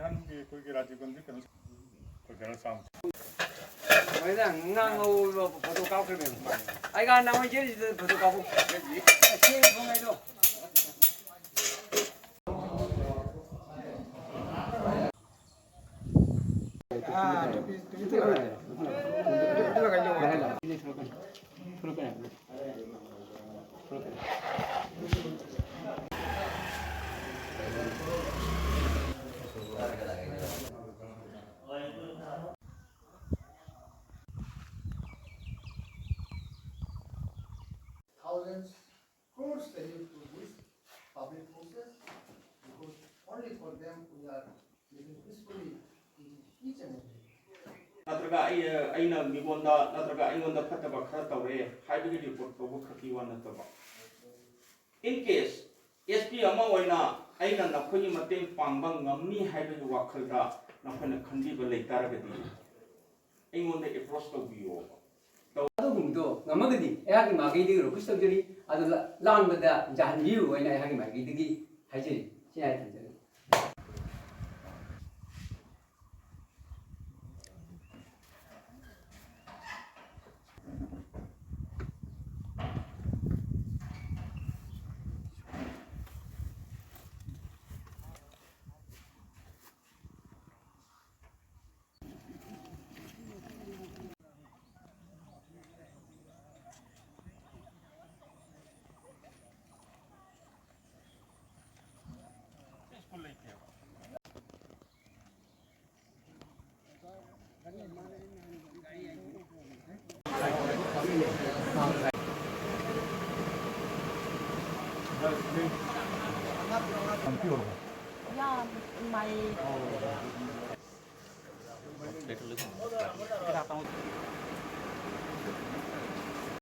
한 게 거기라 지금 느끼는 거기는 싸움. Mấy thằng ngang ngô phô tô cao cái mình. Ai gan nào chứ phô tô cao không? Cái gì? Chưa không ai đâu. À, itu kan. Itu kan jauh. Ini selokan. Selokan. Selokan. Thousands, crores they need to use public process because only for them we are living peacefully in each and every day. 나트가 아이나 미본다 나트가 아이원다 파타바 카타오레 하이브리 리포트 보고 크기 원나토바 in case SP ama oina aina nakhoni mateng pangbang ngamni haibu wakhaldra nakhona khandiba leitaragadi aingonda approach tawbiyo 아도금도 남아그디 애하기 마게디로 그스터들이 아도 라운드다 잔비우 오이나 애하기 마게디기 하지 시야에 던져. Yeah, my.